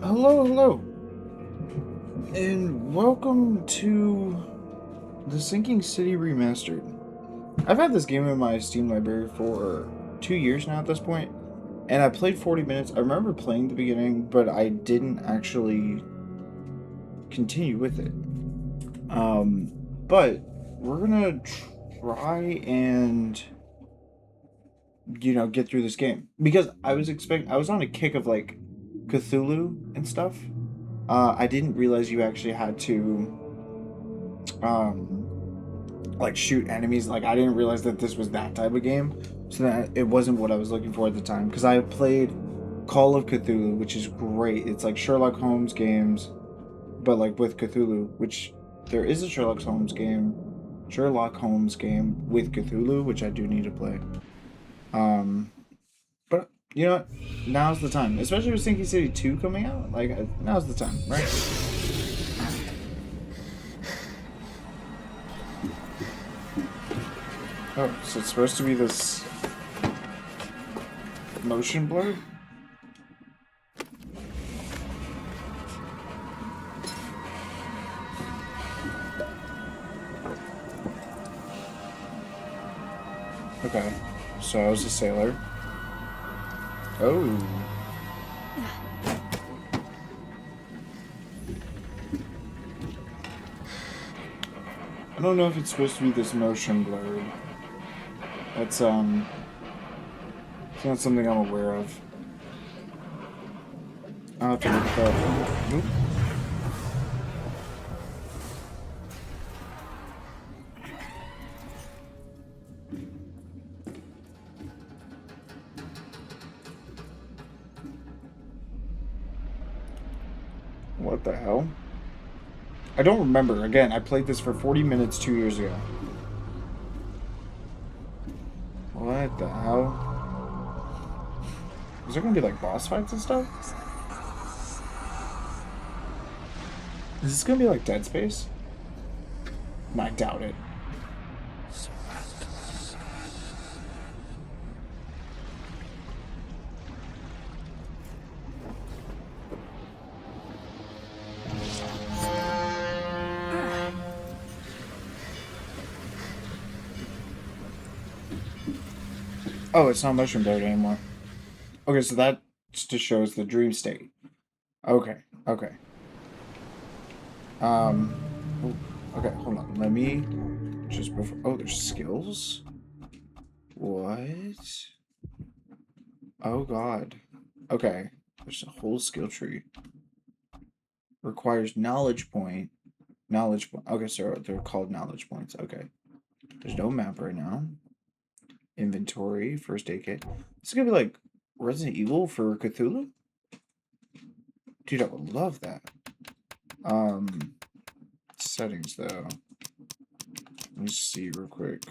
Hello, hello, and welcome to the Sinking City Remastered. I've had this game in my Steam library for 2 years now at this point, and I played 40 minutes. I remember playing the beginning, but I didn't actually continue with it. But we're gonna try and get through this game because I was on a kick of like Cthulhu and stuff. I didn't realize you actually had to um like shoot enemies. Like I didn't realize that this was that type of game, so that it wasn't what I was looking for at the time. Because I played Call of Cthulhu, which is great. It's like Sherlock Holmes games, but like with Cthulhu. Which there is a Sherlock Holmes game with Cthulhu, which I do need to play. Um, but you know what? Now's the time, especially with Sinking City 2 coming out. Like now's the time, right? Oh, so it's supposed to be this motion blur. Okay, so I was a sailor. Oh. I don't know if it's supposed to be this motion blurred. That's it's not something I'm aware of. I'll have to look it up. Oop. What the hell? I don't remember. Again, I played this for 40 minutes 2 years ago. What the hell? Is there gonna be like boss fights and stuff? Is this gonna be like Dead Space? No, I doubt it. Oh, it's not motion blurred anymore. Okay, so that just shows the dream state. Okay, okay. Um, oh, okay, hold on. Let me just before. Oh, there's skills. What? Oh God. Okay. There's a whole skill tree. Requires knowledge point. Knowledge point. Okay, so they're called knowledge points. Okay. There's no map right now. Inventory. First aid kit. This is gonna be like Resident Evil for Cthulhu. Dude, I would love that. Um, settings though. Let me see real quick.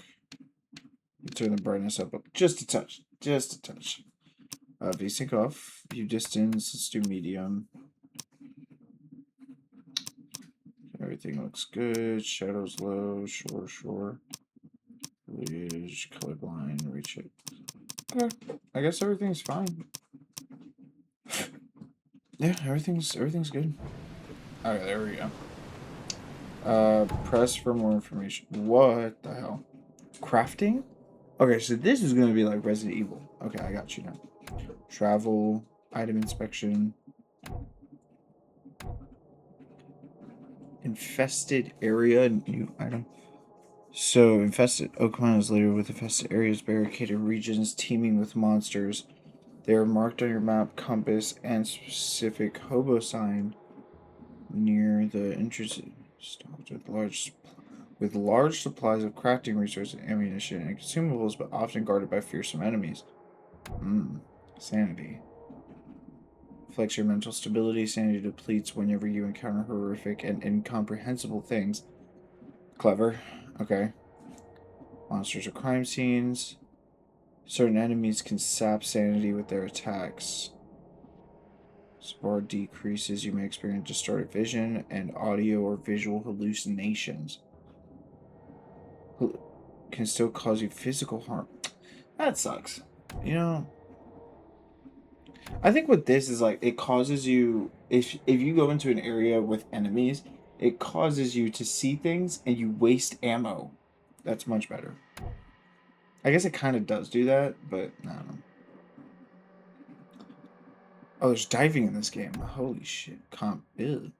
Turn the brightness up just a touch. Just a touch. VSync off. View distance. Let's do medium. Everything looks good. Shadows low. Sure. Foliage, colorblind, reach it. Okay. I guess everything's fine. Yeah, everything's good. Okay, there we go. Press for more information. What the hell? Crafting? Okay, so this is gonna be like Resident Evil. Okay, I got you now. Travel, item inspection. Infested area, new item. So, infested Oakmont is littered with infested areas, barricaded regions teeming with monsters. They are marked on your map, compass, and specific hobo sign near the entrance. Stocked with large supplies of crafting resources, ammunition, and consumables, but often guarded by fearsome enemies. Sanity. Flex your mental stability. Sanity depletes whenever you encounter horrific and incomprehensible things. Clever. Okay. Monsters or crime scenes. Certain enemies can sap sanity with their attacks. Spore decreases. You may experience distorted vision and audio or visual hallucinations. Can still cause you physical harm. That sucks. You know, I think with this is like it causes you if you go into an area with enemies, it causes you to see things and you waste ammo. That's much better. I guess it kind of does do that, but I don't know. Oh, there's diving in this game. Holy shit. Comp. Ew.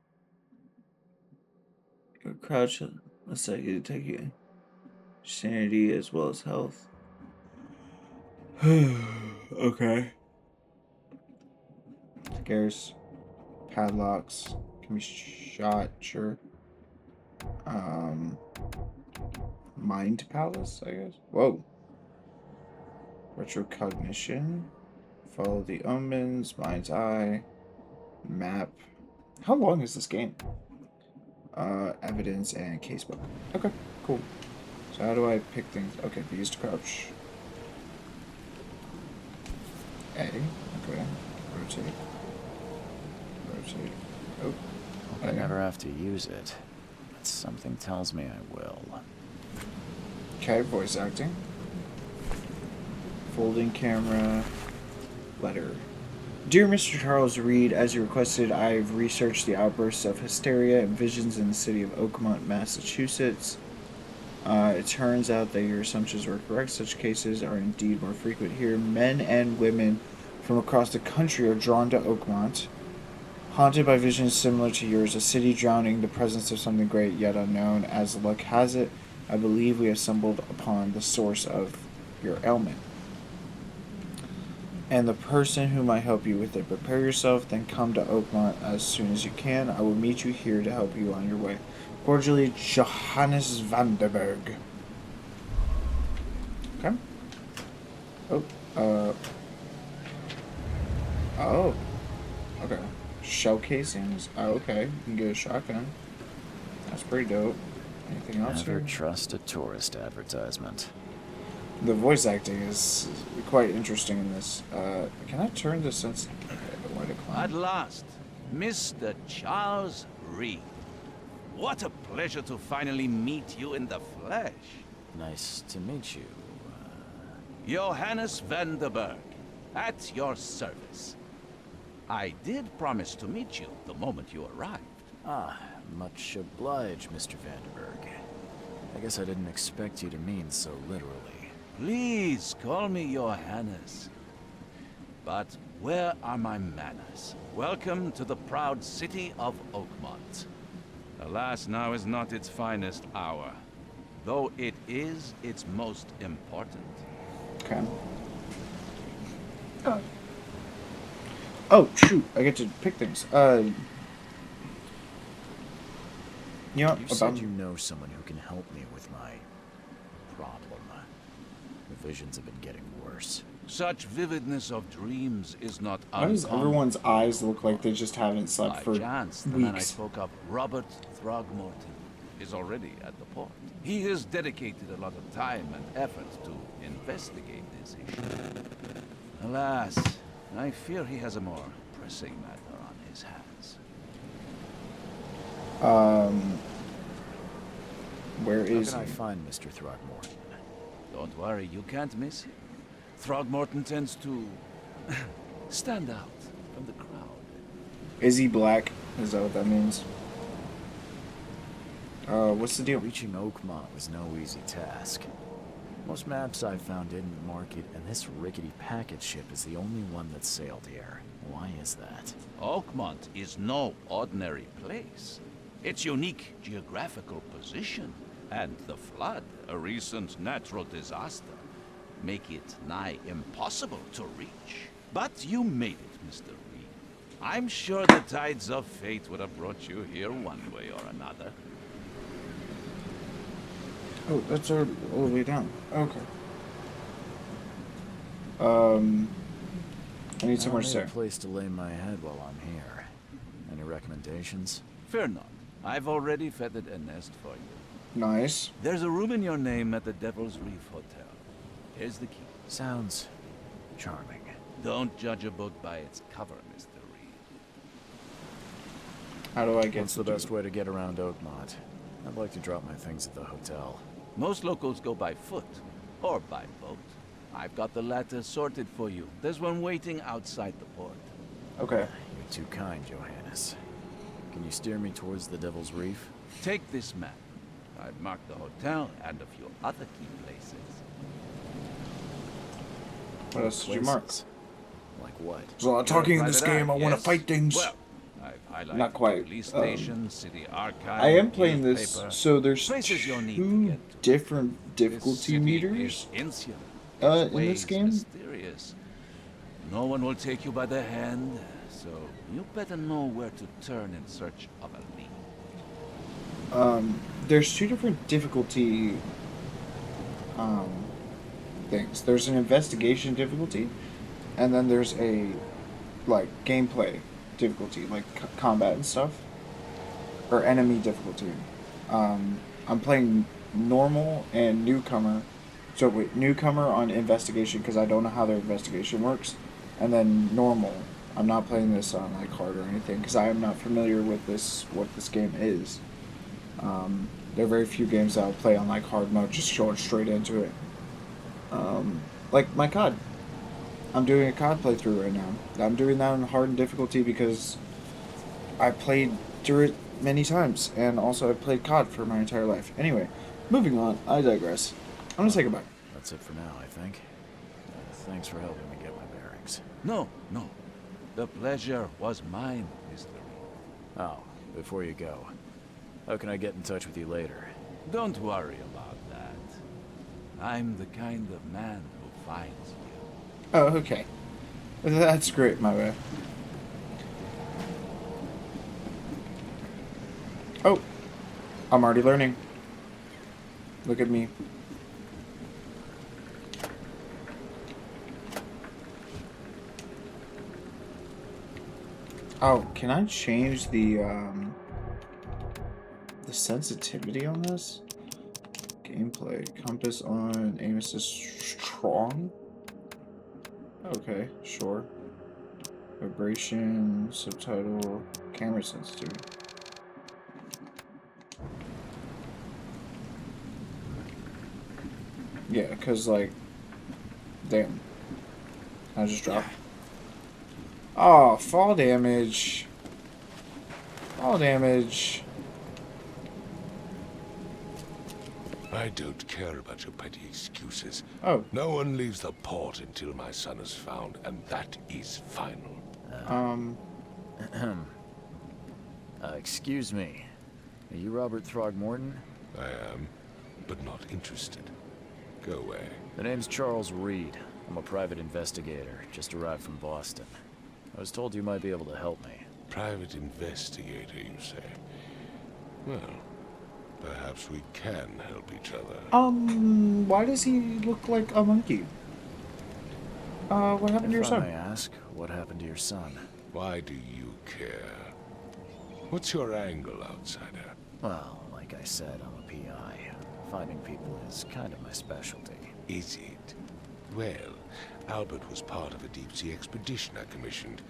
Your crouch. Let's say you take your sanity as well as health. Okay. Scarce. Padlocks. Can be shot, sure. Mind Palace, I guess. Whoa. Retrocognition. Follow the omens. Mind's Eye. Map. How long is this game? Evidence and casebook. Okay, cool. So how do I pick things? Okay, use to crouch. A. Okay. Rotate. Rotate. Oh. I never have to use it, but something tells me I will. Okay, voice acting. Folding camera. Letter. Dear Mr. Charles Reed, as you requested, I've researched the outbursts of hysteria and visions in the city of Oakmont, Massachusetts. It turns out that your assumptions were correct. Such cases are indeed more frequent here. Men and women from across the country are drawn to Oakmont, haunted by visions similar to yours, a city drowning the presence of something great yet unknown. As luck has it, I believe we have stumbled upon the source of your ailment and the person who might help you with it. Prepare yourself, then come to Oakmont as soon as you can. I will meet you here to help you on your way. Cordially, Johannes Vanderberg. Okay. Oh, oh. Okay. Shell casings? Oh, okay. You can get a shotgun. That's pretty dope. Anything else Never here? trust a tourist advertisement. The voice acting is quite interesting in this. Can I turn the sense? Why decline? At last, Mr. Charles Reed. What a pleasure to finally meet you in the flesh. Nice to meet you. Johannes Vanderberg, at your service. I did promise to meet you the moment you arrived. Ah, much obliged, Mr. Vanderberg. I guess I didn't expect you to mean so literally. Please call me Johannes. But where are my manners? Welcome to the proud city of Oakmont. Alas, now is not its finest hour, though it is its most important. Okay. Oh, shoot. I get to pick things. You know, You said you know someone who can help me with my problem. The visions have been getting worse. Such vividness of dreams is not why does uncommon. everyone's eyes look like they just haven't slept By for chance, the man I weeks? spoke of, Robert Throgmorton, is already at the port. He has dedicated a lot of time and effort to investigate this issue. Alas, I fear he has a more pressing matter on his hands. Where is How can I he? find Mr. Throgmorton? Don't worry, you can't miss him. Throgmorton tends to stand out from the crowd. Is he black? Is that what that means? What's the deal? Reaching Oakmont was no easy task. Most maps I've found didn't mark it, and this rickety packet ship is the only one that sailed here. Why is that? Oakmont is no ordinary place. Its unique geographical position and the flood, a recent natural disaster, make it nigh impossible to reach. But you made it, Mr. Reed. I'm sure the tides of fate would have brought you here one way or another. Oh, that's all the way down. Okay. I need somewhere to I stay. need a place to lay my head while I'm here. Any recommendations? Fear not. I've already feathered a nest for you. Nice. There's a room in your name at the Devil's Reef Hotel. Here's the key. Sounds charming. Don't judge a book by its cover, Mr. Reed. How do I get What's to the do best it? way to get around Oakmont? I'd like to drop my things at the hotel. Most locals go by foot or by boat. I've got the latter sorted for you. There's one waiting outside the port. Okay. You're too kind, Johannes. Can you steer me towards the Devil's Reef? Take this map. I've marked the hotel and a few other key places. What else did you mark? Places? Like what? There's a lot of You're a talking in this private game. I eye, want to yes? fight things. Well, I've highlighted Not quite, police station, city archive. I am playing this, newspaper, so there's places you'll need to two get to. different This difficulty city meters. is insular. In Its this ways game? mysterious. No one will take you by the hand, so you better know where to turn in search of a lead. There's two different difficulty things. There's an investigation difficulty, and then there's a like gameplay difficulty, like combat and stuff, or enemy difficulty. I'm playing normal and newcomer. So wait, newcomer on investigation because I don't know how their investigation works, and then normal. I'm not playing this on like hard or anything because I am not familiar with what this game is. There are very few games that I'll play on like hard mode, just going straight into it. Like my COD. I'm doing a COD playthrough right now. I'm doing that on hard difficulty because I played through it many times, and also I played COD for my entire life. Anyway, moving on. I digress. I'm gonna say goodbye. That's it for now, I think. Thanks for helping me get my bearings. No. The pleasure was mine, Mr. Reed. Oh, before you go, how can I get in touch with you later? Don't worry about that. I'm the kind of man who finds you. Oh, okay. That's great, my way. Oh, I'm already learning. Look at me. Oh, can I change the sensitivity on this? Gameplay. Compass on, aim assist strong? Okay, sure. Vibration, subtitle, camera sensitivity. Yeah, because, like, damn. I just dropped. Oh, fall damage. Fall damage. I don't care about your petty excuses. Oh, No one leaves the port until my son is found, and that is final. Excuse me. Are you Robert Throgmorton? I am, but not interested. Go away. The name's Charles Reed. I'm a private investigator, just arrived from Boston. I was told you might be able to help me. Private investigator, you say? Well, perhaps we can help each other. why does he look like a monkey? What happened to your If I may son? ask, what happened to your son? Why do you care? What's your angle, outsider? Well, like I said, I'm a PI. Finding people is kind of my specialty. Is it? Well, Albert was part of a deep-sea expedition I commissioned.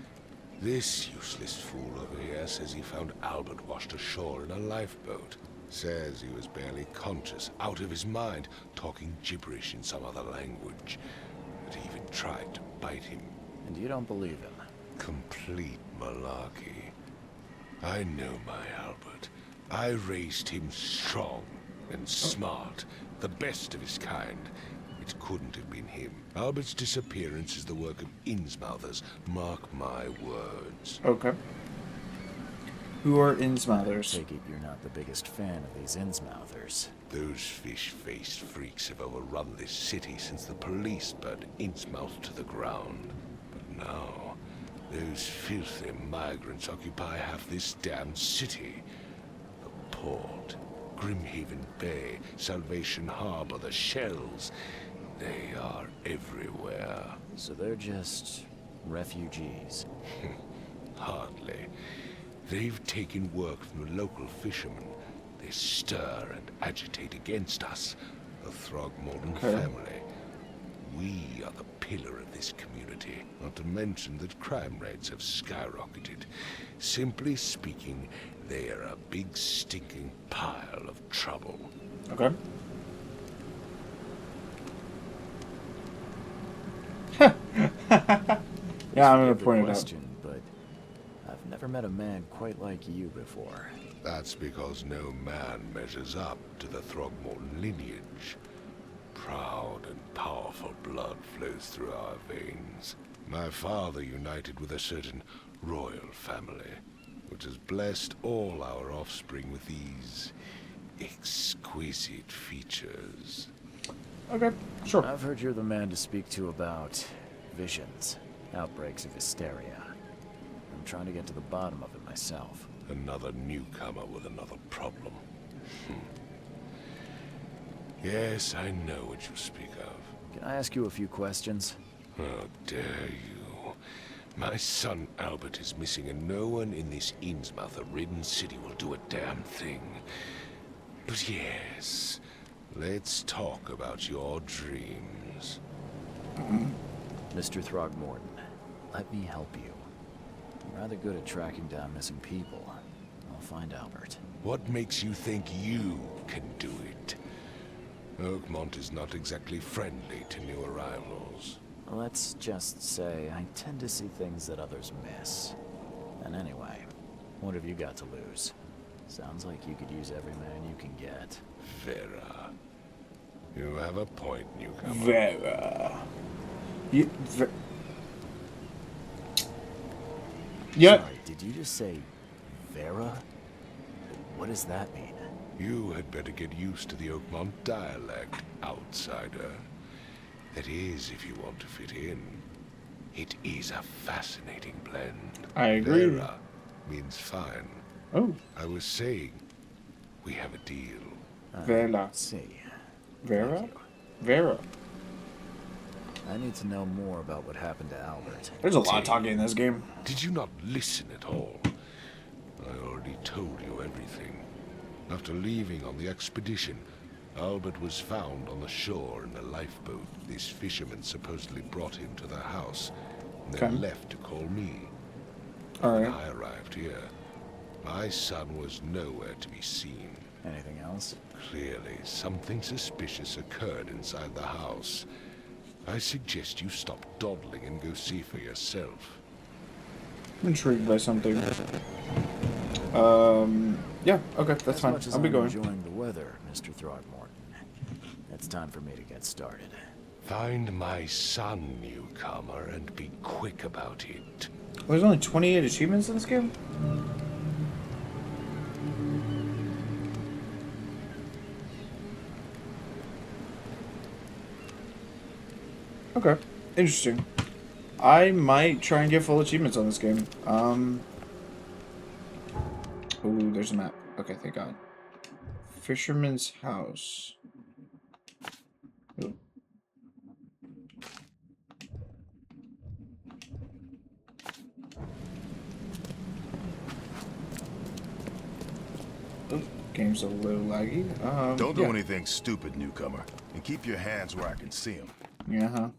This useless fool over here says he found Albert washed ashore in a lifeboat. Says he was barely conscious, out of his mind, talking gibberish in some other language. That he even tried to bite him. And you don't believe him? Complete malarkey. I know my Albert. I raised him strong and smart, the best of his kind. It couldn't have been him. Albert's disappearance is the work of Innsmouthers. Mark my words. Okay. Who are Innsmouthers? Take it you're not the biggest fan of these Innsmouthers. Those fish-faced freaks have overrun this city since the police burned Innsmouth to the ground. But now, those filthy migrants occupy half this damned city. The port, Grimhaven Bay, Salvation Harbor, the shells. They are everywhere. So they're just refugees. Hardly. They've taken work from the local fishermen. They stir and agitate against us, the Throgmorton Okay. family. We are the pillar of this community, not to mention that crime rates have skyrocketed. Simply speaking, they are a big stinking pile of trouble. Okay. Yeah, I'm gonna Forgive the point it out. question, but I've never met a man quite like you before. That's because no man measures up to the Throgmorton lineage. Proud and powerful blood flows through our veins. My father united with a certain royal family, which has blessed all our offspring with these exquisite features. Okay, sure. I've heard you're the man to speak to about visions, outbreaks of hysteria. I'm trying to get to the bottom of it myself. Another newcomer with another problem. Yes, I know what you speak of. Can I ask you a few questions? How dare you? My son Albert is missing, and no one in this Innsmouth-ridden city will do a damn thing. But yes, let's talk about your dreams. Mr. Throgmorton, let me help you. I'm rather good at tracking down missing people. I'll find Albert. What makes you think you can do it? Oakmont is not exactly friendly to new arrivals. Let's just say I tend to see things that others miss. And anyway, what have you got to lose? Sounds like you could use every man you can get. Vera. You have a point, newcomer. Vera. Yeah. Sorry, did you just say Vera? What does that mean? You had better get used to the Oakmont dialect, outsider. That is, if you want to fit in. It is a fascinating blend. I agree. Vera means fine. Oh, I was saying, we have a deal. Vera. Let's see. Vera? Thank you. Vera. I need to know more about what happened to Albert. There's a lot of talking in this game. Did you not listen at all? I already told you everything. After leaving on the expedition, Albert was found on the shore in a lifeboat. This fisherman supposedly brought him to their house, and then Okay. left to call me. All When right. I arrived here, my son was nowhere to be seen. Anything else? Clearly, something suspicious occurred inside the house. I suggest you stop dawdling and go see for yourself. I'm intrigued by something. Yeah, okay, that's As fine. much as I'll be I'm going. enjoying the weather, Mr. Throgmorton, it's time for me to get started. Find my son, newcomer, and be quick about it. Well, there's only 28 achievements in this game? Okay, interesting. I might try and get full achievements on this game. Ooh, there's a map. Okay, thank God. Fisherman's house. Ooh. Ooh, game's a little laggy. Don't do yeah. anything stupid, newcomer. And keep your hands where I can see them. Yeah, huh?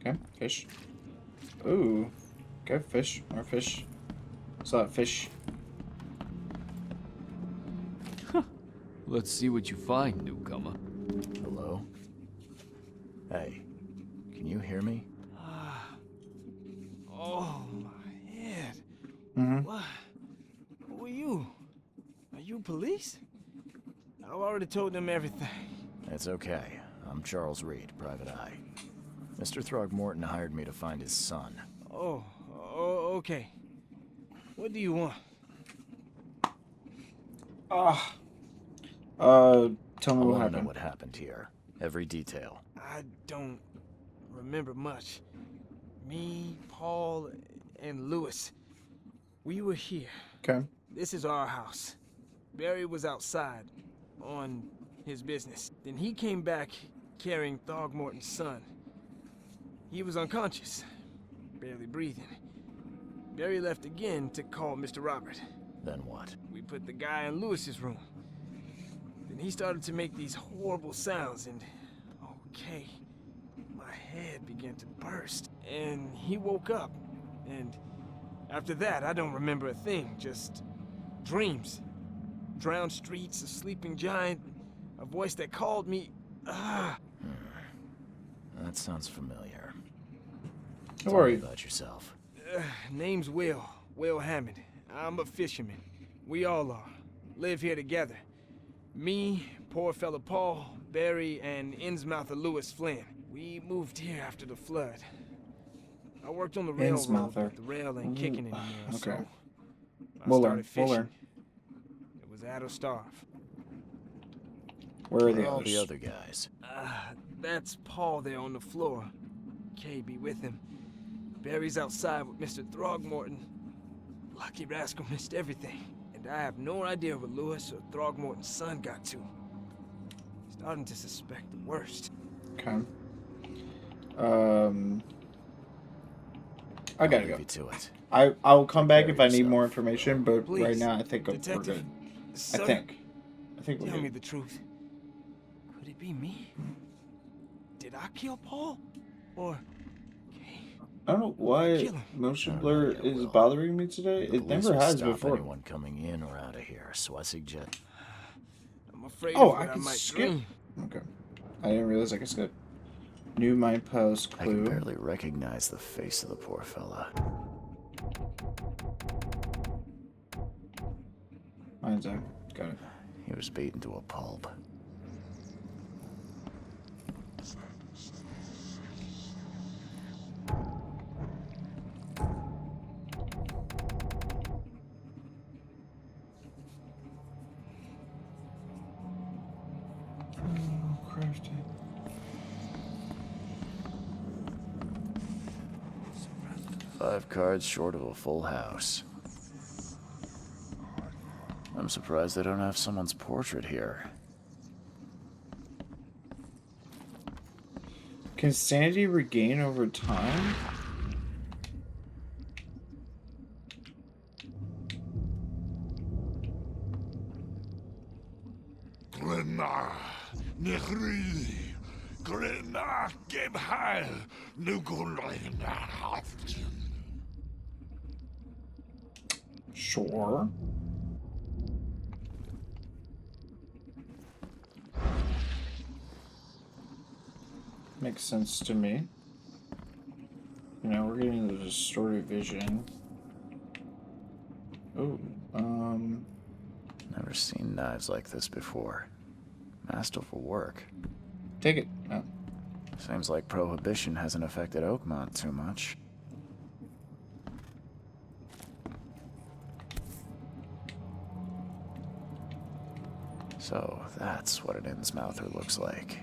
Okay, fish. Ooh. Okay, fish. More fish. What's that fish? Let's see what you find, newcomer. Hello? Hey, can you hear me? Oh, my head. Mm-hmm. What? Who are you? Are you police? I've already told them everything. It's okay. I'm Charles Reed, Private Eye. Mr. Throgmorton hired me to find his son. Oh, okay. What do you want? Tell me I what want to know happened. what happened here. Every detail. I don't remember much. Me, Paul, and Lewis. We were here. Okay. This is our house. Barry was outside on his business. Then he came back carrying Throgmorton's son. He was unconscious, barely breathing. Barry left again to call Mr. Robert. Then what? We put the guy in Lewis's room. Then he started to make these horrible sounds and, okay, my head began to burst. And he woke up. And after that, I don't remember a thing, just dreams. drowned streets, a sleeping giant, a voice that called me. That sounds familiar. Don't Tell me worry. about yourself. Name's Will Hammond. I'm a fisherman. We all are. Live here together. Me, poor fella Paul, Barry, and Innsmouther Lewis Flynn. We moved here after the flood. I worked on the railroad, Innsmouther. but the rail ain't kicking anymore, Okay. so I We'll started learn, fishing. we'll learn. It was add or starve. Where are Where the are all others? the other guys? That's Paul there on the floor. Kay be with him. Barry's outside with Mr. Throgmorton. Lucky rascal missed everything. And I have no idea what Lewis or Throgmorton's son got to. Starting to suspect the worst. Okay. I gotta I'll go. leave you to it. I'll come Take back care if of I need more yourself. information, but right Please, now I think we're Detective, good. Sir, I think we're tell me good. the truth. Could it be me? Did I kill Paul? Or Kay? I don't know why Kill him. motion Alright, blur I is will. bothering me today. The It police never will has stop before. anyone coming in or out of here, so I suggest. I'm afraid Oh, of what I I can might skip. dream. Okay. I didn't realize I could skip. New milepost I can clue. barely recognize the face of the poor fella. Mine's out. Got it. He was beaten to a pulp. Oh, crafty. 5 cards short of a full house. I'm surprised they don't have someone's portrait here. Can sanity regain over time? Glenna, Nehri, Glenna, Gebheil, Nugulenhaft. Sure. Makes sense to me. You know, we're getting the distorted vision. Oh, Never seen knives like this before. Masterful work. take it. Oh. Seems like prohibition hasn't affected Oakmont too much. So that's what an Innsmouther looks like.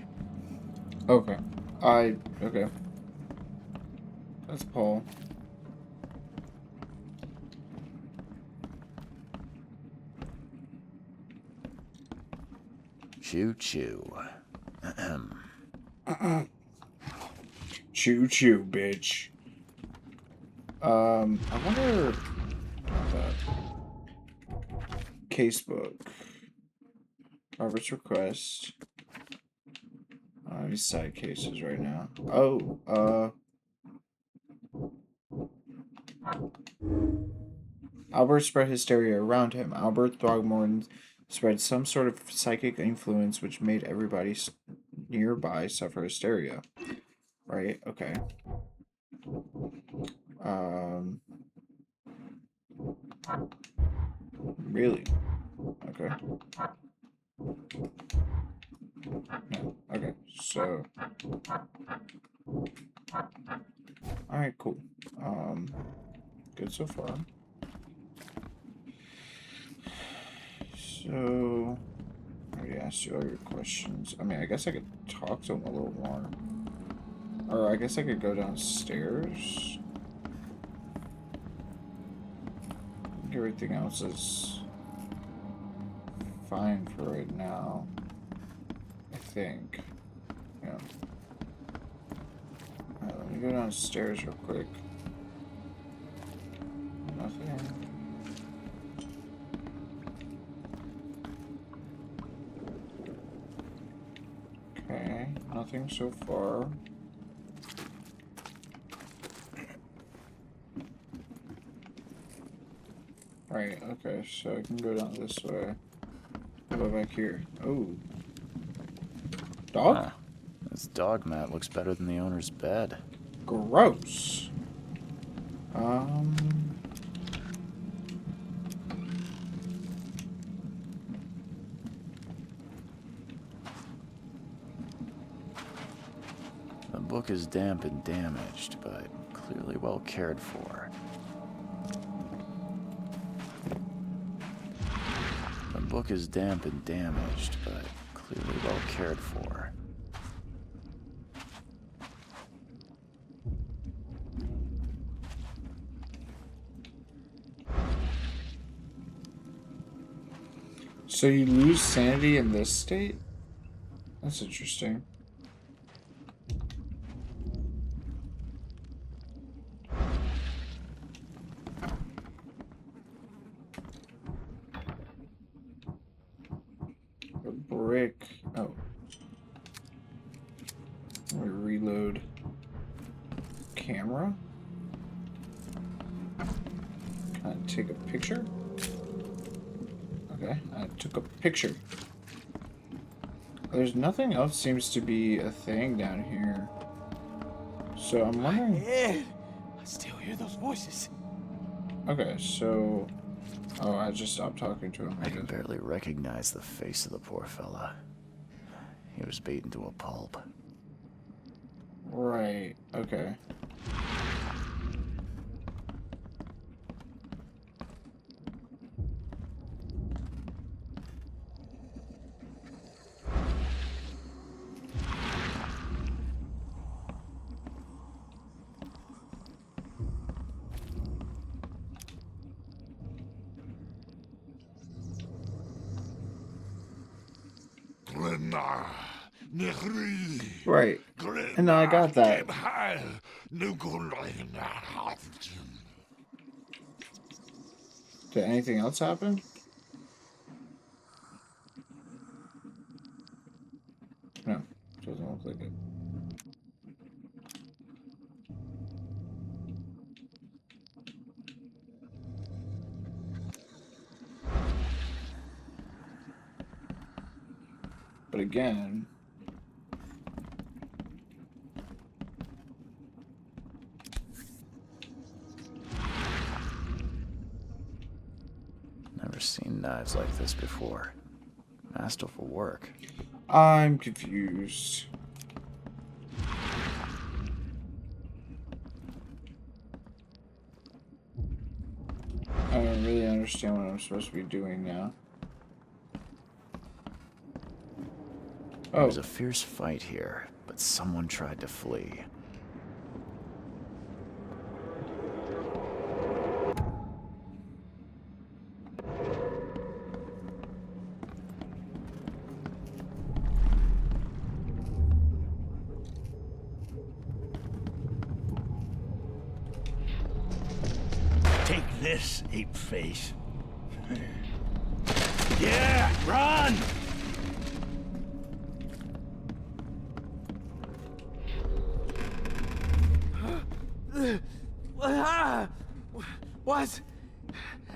Okay. Okay. That's Paul. Choo choo. Ahem. Choo choo, bitch. I wonder. Casebook. Robert's request. These side cases right now. Oh, Albert spread hysteria around him. Albert Throgmorton spread some sort of psychic influence which made everybody nearby suffer hysteria. Right? Okay. Really? Okay. No. Okay, so. Alright, cool. Good so far. So. I already asked you all your questions. I mean, I guess I could talk to him a little more. Or I guess I could go downstairs. I think everything else is fine for right now. I think. Yeah. Alright, let me go downstairs real quick. Nothing. Okay, nothing so far. Right, okay, so I can go down this way. How about back here? Oh. Dog? Huh. This dog mat looks better than the owner's bed. Gross. The book is damp and damaged, but clearly well cared for. The book is damp and damaged, but clearly well cared for. So you lose sanity in this state? That's interesting. A brick. Oh. Let me reload. Camera. Can I take a picture? Okay, I took a picture. There's nothing else seems to be a thing down here. So I'm wondering... Ed, I still hear those voices. Okay, so... Oh, I just stopped talking to him. I can barely recognize the face of the poor fella. He was beaten to a pulp. Right, okay. Right. And I got that. Did anything else happen? No, doesn't look like it. But again... Never seen knives like this before. Masterful work. I'm confused. I don't really understand what I'm supposed to be doing now. There Oh, was a fierce fight here, but someone tried to flee. Take this, ape face. Yeah, run! What's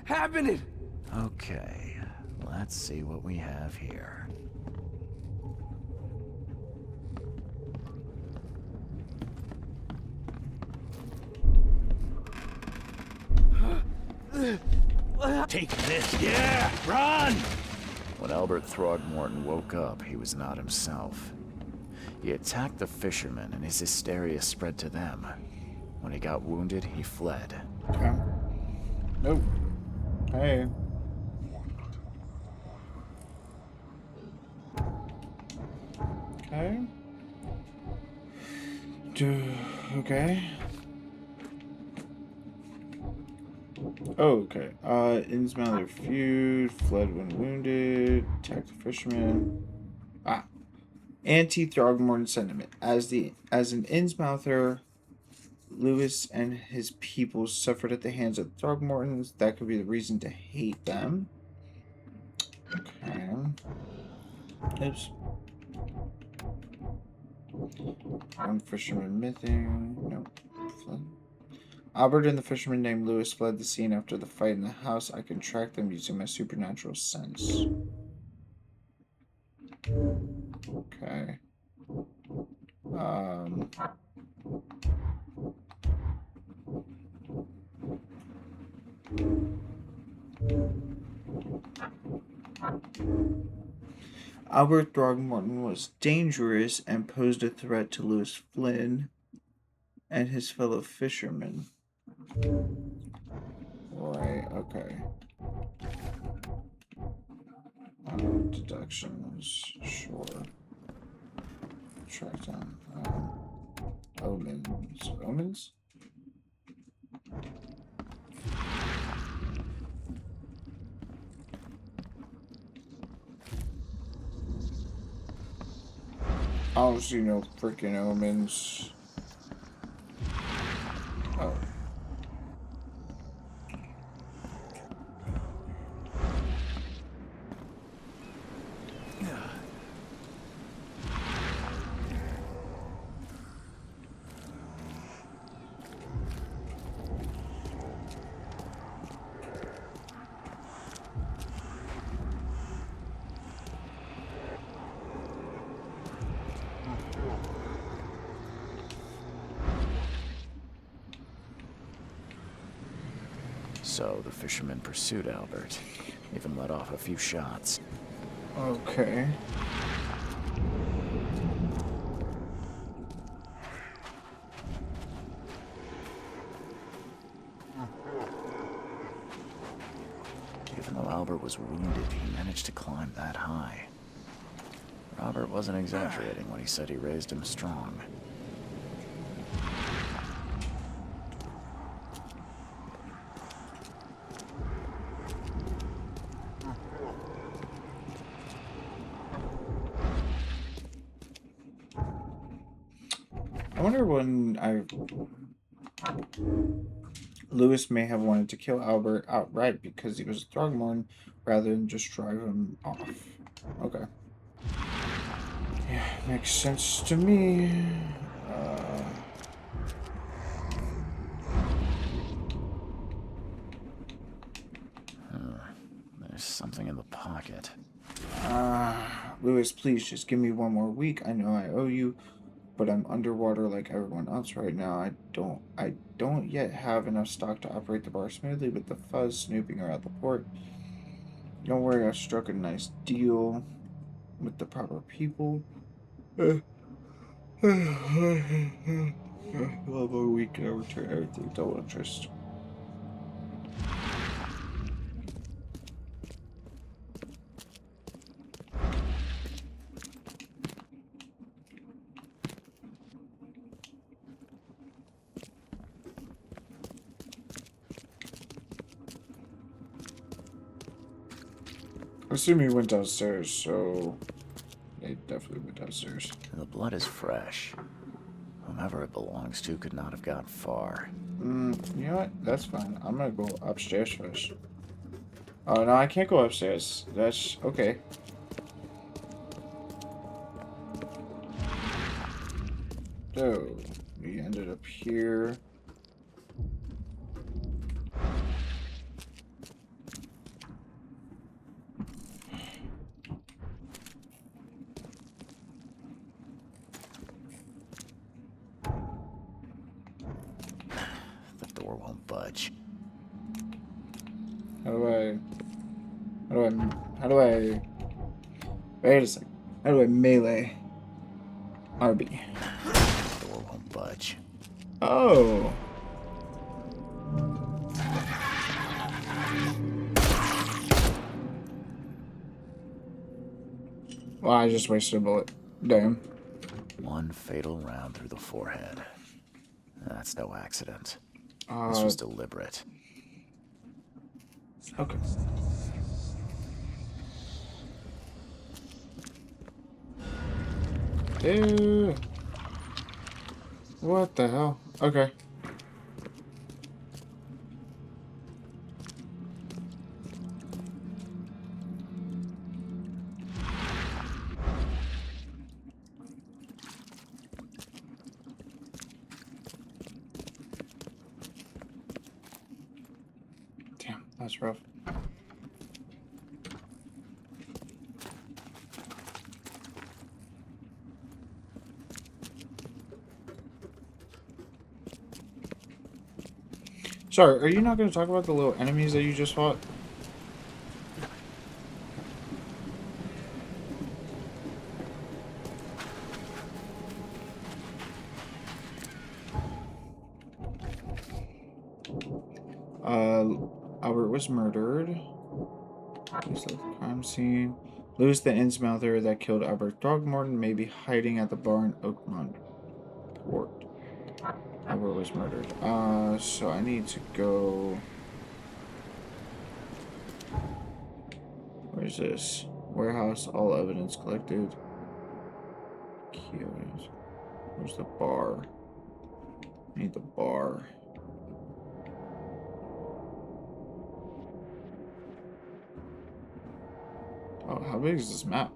happening? Okay, let's see what we have here. Take this, yeah, run! When Albert Throgmorton woke up, he was not himself. He attacked the fishermen, and his hysteria spread to them. When he got wounded, he fled. okay. Nope. Hey. Okay. Okay. Okay. Innsmouth feud, fled when wounded, attacked the fisherman. Ah. Anti-Throgmorton sentiment. As an Innsmouther, Lewis and his people suffered at the hands of Throgmortons. That could be the reason to hate them. Okay. Oops. One fisherman missing. Nope. Fled. Albert and the fisherman named Lewis fled the scene after the fight in the house. I can track them using my supernatural sense. Okay. Albert Throgmorton was dangerous and posed a threat to Lewis Flynn and his fellow fishermen. Right, okay. Deductions, sure. Track down. Omens. Omens? I don't see no freaking omens. Oh. So the fisherman pursued Albert, even let off a few shots. Okay. Even though Albert was wounded, he managed to climb that high. Robert wasn't exaggerating when he said he raised him strong. I wonder when Lewis may have wanted to kill Albert outright because he was a Throgmorton rather than just drive him off. Okay. Yeah, makes sense to me. There's something in the pocket. Lewis, please just give me one more week. I know I owe you, but I'm underwater like everyone else right now. I don't yet have enough stock to operate the bar smoothly with the fuzz snooping around the port. Don't worry, I struck a nice deal with the proper people. One more week and I'll return everything. Double interest. I assume he went downstairs, so they definitely went downstairs. The blood is fresh. Whomever it belongs to could not have got far. You know what? That's fine. I'm gonna go upstairs first. Oh, no, I can't go upstairs. That's okay. So, we ended up here. The door won't budge. How do I, wait a second. How do I melee RB? The door won't budge. Oh. Well, I just wasted a bullet. Damn. One fatal round through the forehead. That's no accident. This was deliberate. Okay. Ew. What the hell? Okay. Damn, that's rough. Sorry, are you not going to talk about the little enemies that you just fought? Albert was murdered. Police left the crime scene. Lewis, the Innsmouther that killed Albert Throgmorton, may be hiding at the bar in Oakmont Port. Albert was murdered. So I need to go... Where's this? Warehouse, all evidence collected. Key evidence. Where's the bar? I need the bar. Oh, how big is this map?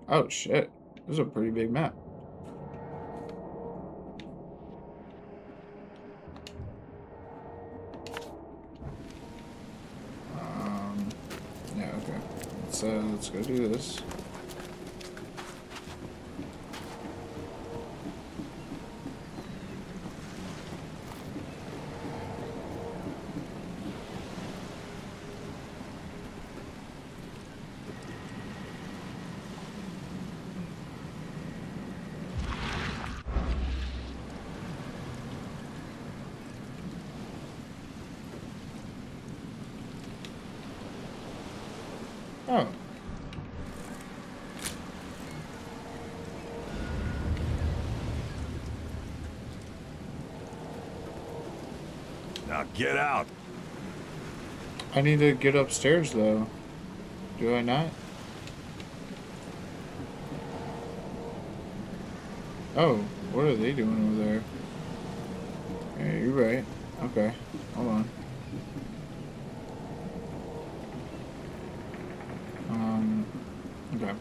Oh, shit. This is a pretty big map. Yeah, okay. Let's go do this. Oh. Now get out. I need to get upstairs, though. Do I not? Oh, what are they doing over there? Yeah, you're right. Okay, hold on. Okay.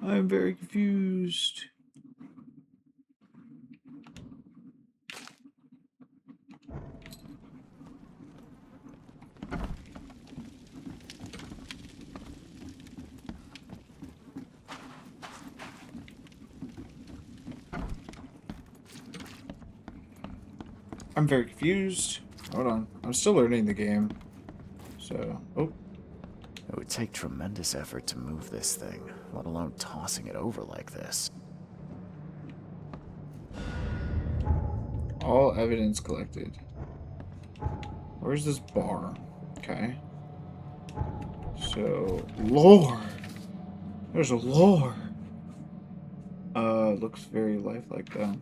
I'm very confused. I'm very confused. Hold on. I'm still learning the game. So, oh. It would take tremendous effort to move this thing, let alone tossing it over like this. All evidence collected. Where's this bar? Okay. So, lore. There's a lore. Looks very lifelike though.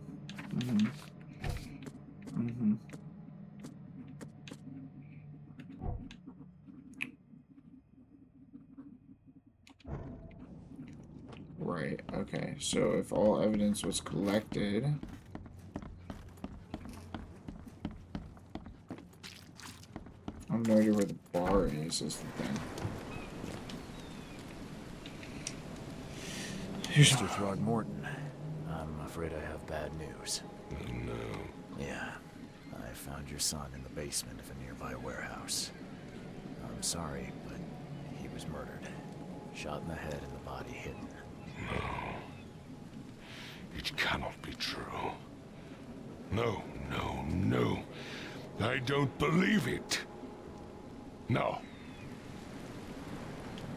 Right, okay. So if all evidence was collected... I have no idea where the bar is the thing. Mr. Throgmorton, I'm afraid I have bad news. No. Yeah, I found your son in the basement of a nearby warehouse. I'm sorry, but he was murdered. Shot in the head and the body hidden. No. It cannot be true. No, no, no. I don't believe it. No.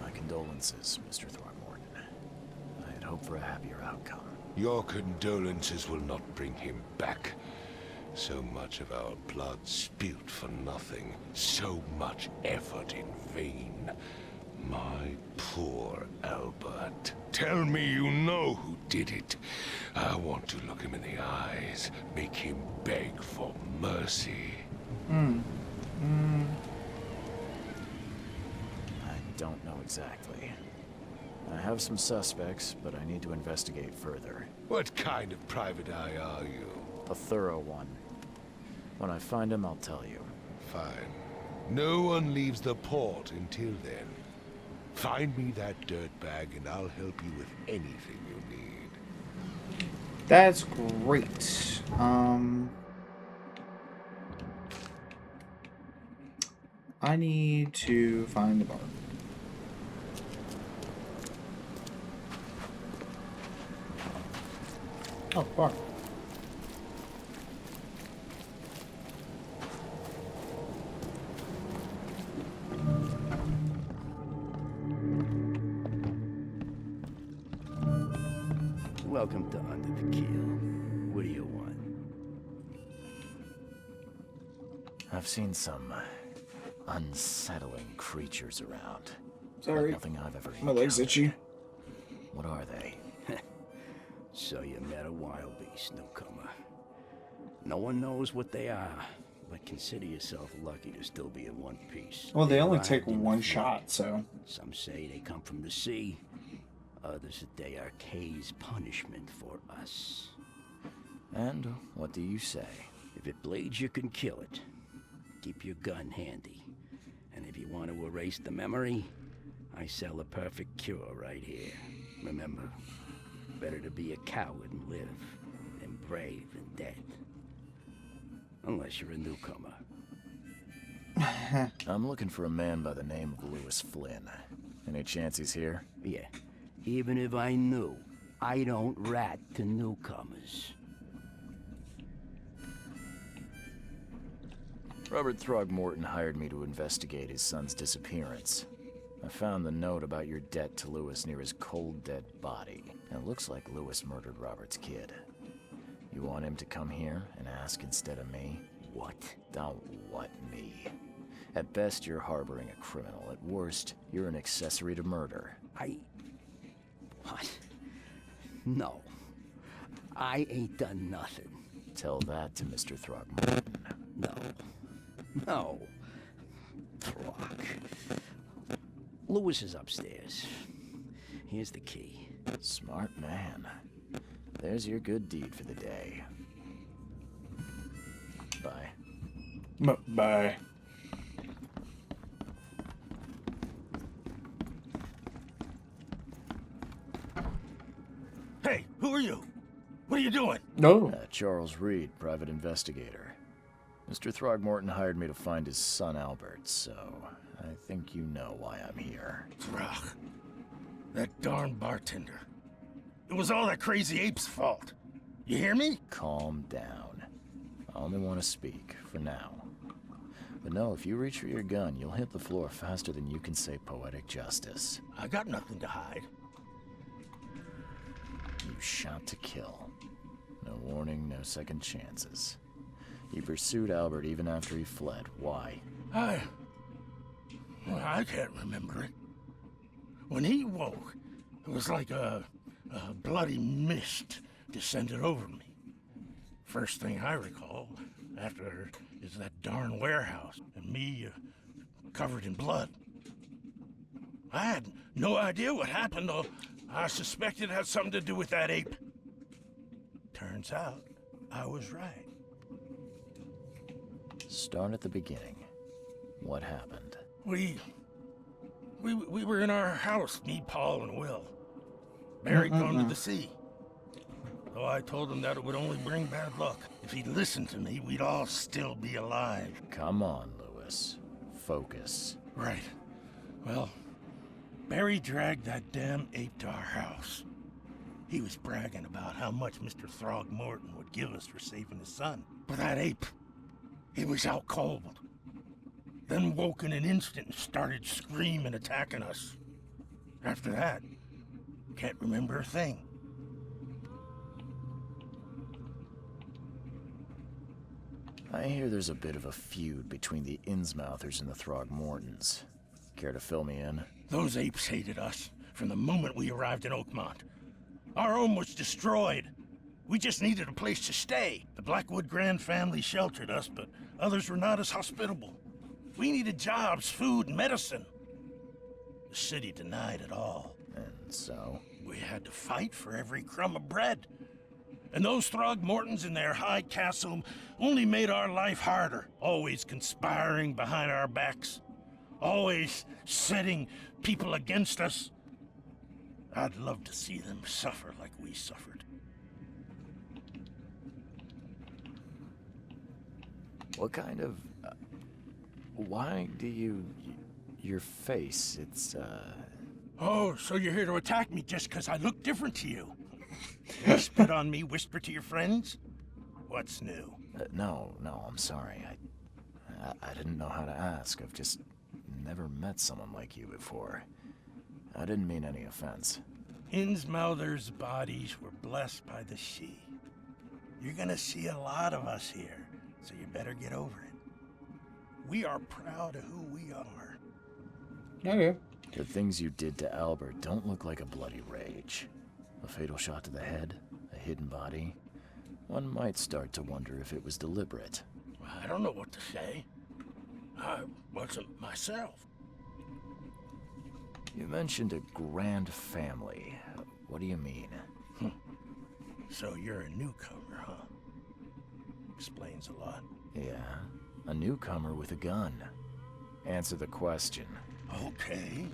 My condolences, Mr. Throgmorton. I had hoped for a happier outcome. Your condolences will not bring him back. So much of our blood spilt for nothing. So much effort in vain. My poor Albert. Tell me you know who did it. I want to look him in the eyes, make him beg for mercy. I don't know exactly. I have some suspects, but I need to investigate further. What kind of private eye are you? A thorough one. When I find him, I'll tell you. Fine. No one leaves the port until then. Find me that dirtbag and I'll help you with anything you need. That's great. I need to find the bar. Oh, fuck. Welcome to Under the Keel. What do you want? I've seen some unsettling creatures around. Sorry. Nothing I've ever My leg's itchy. What are they? So you met a wild beast, newcomer. No one knows what they are, but consider yourself lucky to still be in one piece. Well, they only arrived take in the one flood. shot, so. Some say they come from the sea. Others that they are Kay's punishment for us. And what do you say? If it bleeds, you can kill it. Keep your gun handy. And if you want to erase the memory, I sell a perfect cure right here. Remember, better to be a coward and live than brave and dead. Unless you're a newcomer. I'm looking for a man by the name of Lewis Flynn. Any chance he's here? Yeah, even if I knew, I don't rat to newcomers. Robert Throgmorton hired me to investigate his son's disappearance. I found the note about your debt to Lewis near his cold, dead body. And it looks like Lewis murdered Robert's kid. You want him to come here and ask instead of me? What? Don't what me. At best, you're harboring a criminal. At worst, you're an accessory to murder. What? No. I ain't done nothing. Tell that to Mr. Throgmorton. No. Throg. Lewis is upstairs. Here's the key. Smart man. There's your good deed for the day. Bye. Bye. Hey, who are you? What are you doing? No. Charles Reed, private investigator. Mr. Throgmorton hired me to find his son Albert, so I think you know why I'm here. Throg. That darn bartender. It was all that crazy ape's fault. You hear me? Calm down. I only want to speak, for now. But no, if you reach for your gun, you'll hit the floor faster than you can say poetic justice. I got nothing to hide. You shot to kill. No warning, no second chances. You pursued Albert even after he fled. Why? I can't remember it. When he woke, it was like a bloody mist descended over me. First thing I recall after is that darn warehouse and me covered in blood. I had no idea what happened, though I suspected it had something to do with that ape. Turns out, I was right. Start at the beginning. What happened? We were in our house, me, Paul, and Will. Barry gone to the sea. Though I told him that it would only bring bad luck. If he'd listened to me, we'd all still be alive. Come on, Lewis. Focus. Right. Well, Barry dragged that damn ape to our house. He was bragging about how much Mr. Throgmorton would give us for saving his son. But that ape, he was out cold. Then woke in an instant and started screaming, attacking us. After that, can't remember a thing. I hear there's a bit of a feud between the Innsmouthers and the Throgmortons. Care to fill me in? Those apes hated us from the moment we arrived in Oakmont. Our home was destroyed. We just needed a place to stay. The Blackwood Grand family sheltered us, but others were not as hospitable. We needed jobs, food, and medicine. The city denied it all. And so? We had to fight for every crumb of bread. And those Throgmortons in their high castle only made our life harder, always conspiring behind our backs, always setting people against us. I'd love to see them suffer like we suffered. What kind of... why do you... your face, it's, Oh, so you're here to attack me just because I look different to you? You spit on me, whisper to your friends? What's new? No, I'm sorry. I didn't know how to ask. I've just never met someone like you before. I didn't mean any offense. Innsmouther's bodies were blessed by the sea. You're gonna see a lot of us here, so you better get over it. We are proud of who we are. Okay. The things you did to Albert don't look like a bloody rage. A fatal shot to the head, a hidden body. One might start to wonder if it was deliberate. I don't know what to say. I wasn't myself. You mentioned a grand family. What do you mean? So you're a newcomer, huh? Explains a lot. Yeah, a newcomer with a gun. Answer the question. Okay.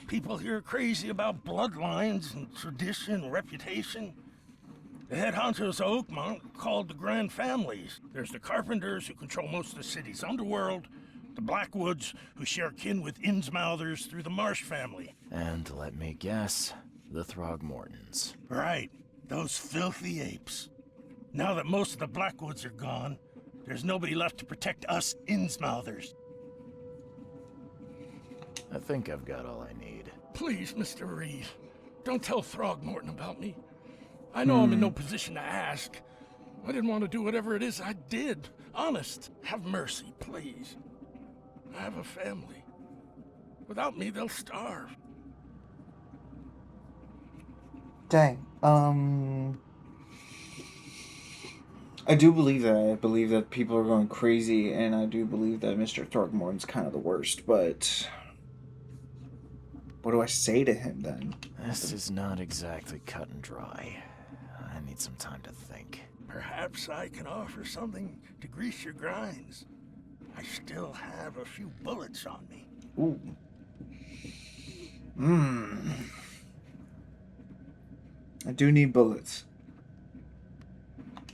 People here are crazy about bloodlines and tradition and reputation. The head honchos of Oakmont are called the Grand Families. There's the Carpenters, who control most of the city's underworld, the Blackwoods, who share kin with Innsmouthers through the Marsh family. And let me guess, the Throgmortons. Right, those filthy apes. Now that most of the Blackwoods are gone, there's nobody left to protect us Innsmouthers. I think I've got all I need. Please, Mr. Reed, don't tell Throgmorton about me. I know I'm in no position to ask. I didn't want to do whatever it is I did. Honest, have mercy, please. I have a family. Without me, they'll starve. Dang. I do believe that. I believe that people are going crazy, and I do believe that Mr. Throgmorton's kind of the worst, but what do I say to him then? This is not exactly cut and dry. I need some time to think. Perhaps I can offer something to grease your grinds. I still have a few bullets on me. Ooh. I do need bullets.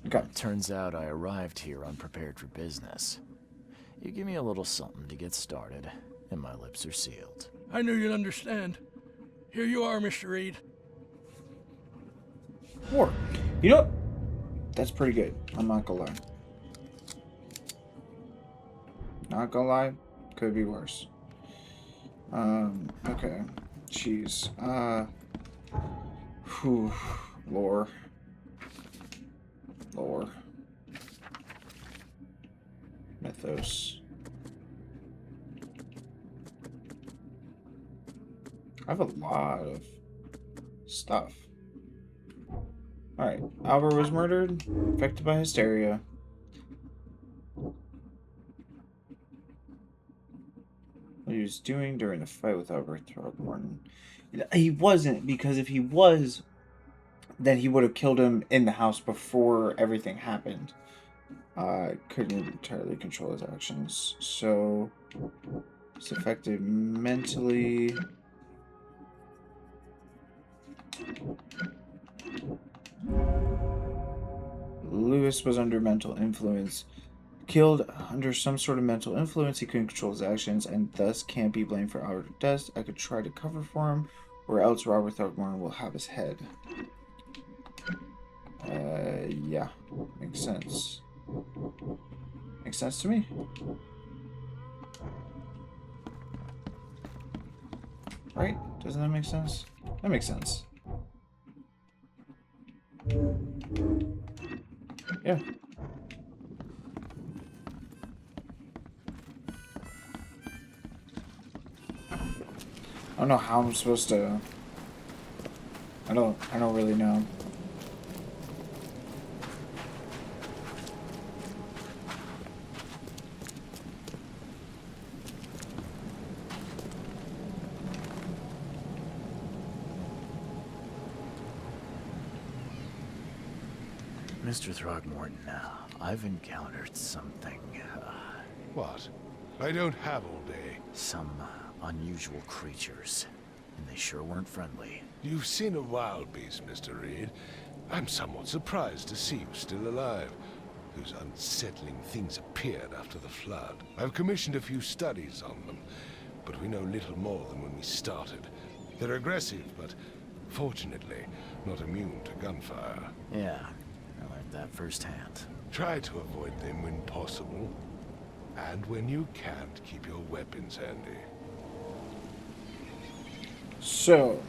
Okay. Turns out I arrived here unprepared for business. You give me a little something to get started, and my lips are sealed. I knew you'd understand. Here you are, Mr. Reed. Or, you know what? That's pretty good. I'm not gonna lie. Not gonna lie. Could be worse. Okay. Jeez. Whew. Lore. Mythos. I have a lot of stuff. Alright. Albert was murdered, affected by hysteria. What he was doing during the fight with Albert Throgmorton. He wasn't, because if he was, then he would have killed him in the house before everything happened. Couldn't entirely control his actions. So, it's affected mentally. Lewis was under mental influence. Killed under some sort of mental influence. He couldn't control his actions and thus can't be blamed for Albert's death. I could try to cover for him, or else Robert Throgmorton will have his head. Yeah. Makes sense. Makes sense to me. Right? Doesn't that make sense? That makes sense. Yeah. I don't know how I'm supposed to. I don't really know. Mr. Throgmorton, I've encountered something, What? I don't have all day. some unusual creatures, and they sure weren't friendly. You've seen a wild beast, Mr. Reed. I'm somewhat surprised to see you still alive. Those unsettling things appeared after the flood. I've commissioned a few studies on them, but we know little more than when we started. They're aggressive, but Fortunately, not immune to gunfire. Yeah, I learned that firsthand. Try to avoid them when possible. And when you can't, keep your weapons handy. So,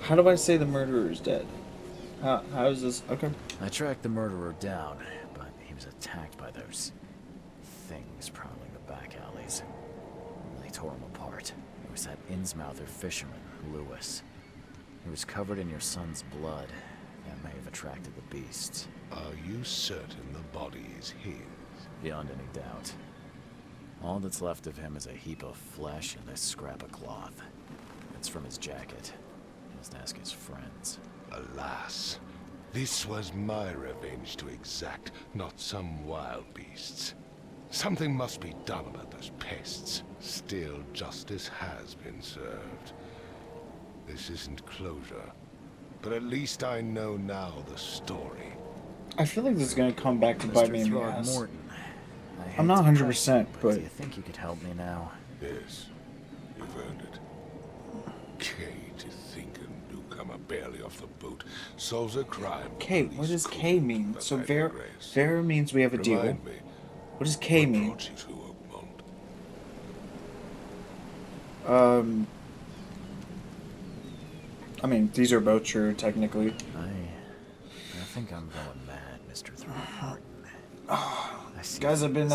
how do I say the murderer is dead? How is this? Okay. I tracked the murderer down, but he was attacked by those things prowling the back alleys. They tore him apart. It was that Innsmouther fisherman, Lewis. He was covered in your son's blood. That may have attracted the beasts. Are you certain the body is his? Beyond any doubt. All that's left of him is a heap of flesh and this scrap of cloth. It's from his jacket. Must ask his friends. Alas, this was my revenge to exact, not some wild beasts. Something must be done about those pests. Still, justice has been served. This isn't closure, but at least I know now the story. I feel like this is gonna come back to bite me in the Mr. ass. Throckmorton, I hate I'm not to 100%, press you, but do you think you could help me now? Yes, you've earned it. K, to think a newcomer barely off the boat solves a crime. K, what does K mean? But So I Vera digress. means we have a deal. Remind me, What does K what mean? brought you to Oakmont? I mean, these are both true, technically. I think I'm going mad, Mr. Throckmorton. I see Guys, I've been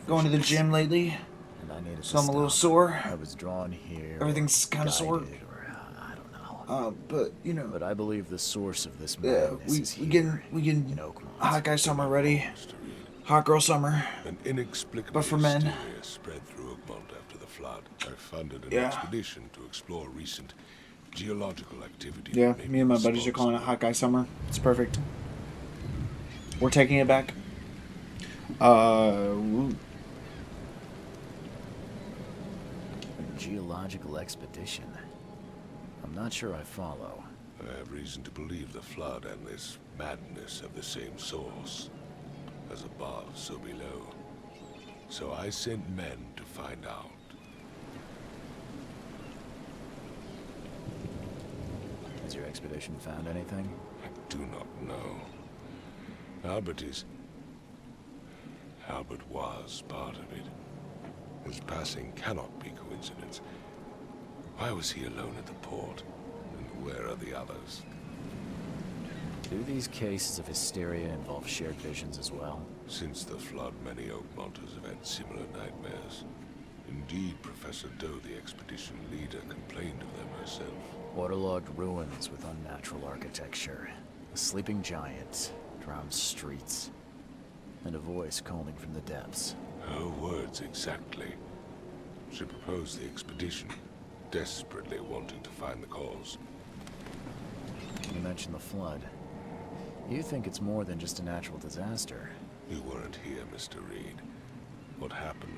going to the gym lately, and I needed so I'm to a little stop. sore. I was drawn here. Everything's or kinda sore. guided, or, I don't know. But you know, But I believe the source of this yeah, madness is we here getting in Oakmont. hot guy summer ready, Mr. Reed. hot girl summer. An inexplicable But for men. hysteria spread through Oakmont after the flood. I funded an Yeah. expedition to explore recent geological activity. Yeah, that may me be and my buddies are calling it responsible. hot guy summer. It's perfect. We're taking it back. Woo. A geological expedition. I'm not sure I follow. I have reason to believe the flood and this madness have the same source. As above, so below. So I sent men to find out. Has your expedition found anything? I do not know. Albert was part of it. His passing cannot be coincidence. Why was he alone at the port? And where are the others? Do these cases of hysteria involve shared visions as well? Since the flood, many Oakmonters have had similar nightmares. Indeed, Professor Doe, the expedition leader, complained of them herself. Waterlogged ruins with unnatural architecture. A sleeping giant, drowned streets, and a voice calling from the depths. Her words exactly. She proposed the expedition, desperately wanting to find the cause. You mentioned the flood. You think it's more than just a natural disaster. You weren't here, Mr. Reed. What happened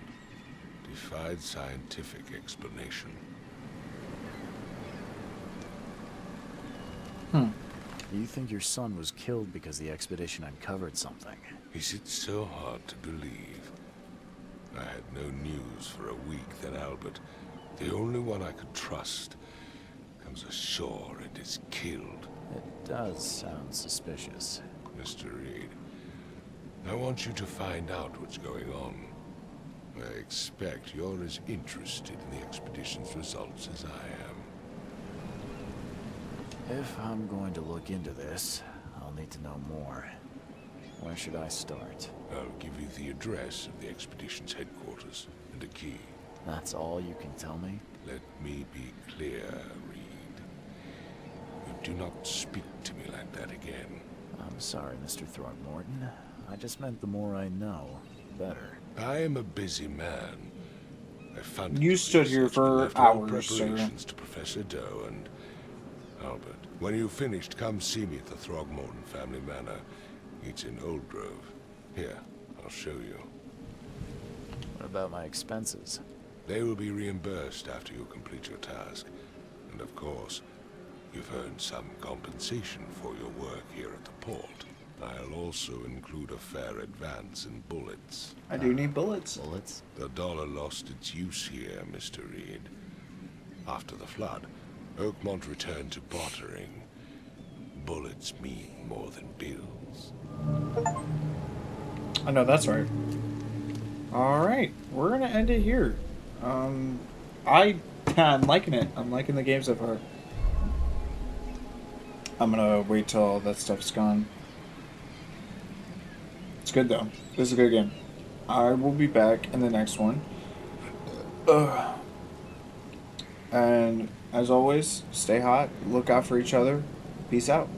defied scientific explanation. You think your son was killed because the expedition uncovered something? Is it so hard to believe? I had no news for a week, then Albert, the only one I could trust, comes ashore and is killed. It does sound suspicious. Mr. Reed, I want you to find out what's going on. I expect you're as interested in the expedition's results as I am. If I'm going to look into this, I'll need to know more. Where should I start? I'll give you the address of the expedition's headquarters and a key. That's all you can tell me? Let me be clear, Reed. You do not speak to me like that again. I'm sorry, Mr. Throckmorton. I just meant the more I know, the better. I am a busy man. I funded You the stood here research, for but left all hours, sir. preparations to Professor Doe and Albert. When you've finished, come see me at the Throgmorton family manor. It's in Old Grove. Here, I'll show you. What about my expenses? They will be reimbursed after you complete your task. And of course, you've earned some compensation for your work here at the port. I'll also include a fair advance in bullets. I do need bullets. Bullets? The dollar lost its use here, Mr. Reed. After the flood, Oakmont returned to bartering. Bullets mean more than bills. I know that's right. Alright, we're gonna end it here. I'm liking it. I'm liking the game so far. I'm gonna wait till all that stuff's gone. It's good though. This is a good game. I will be back in the next one. And as always, stay hot, look out for each other. Peace out.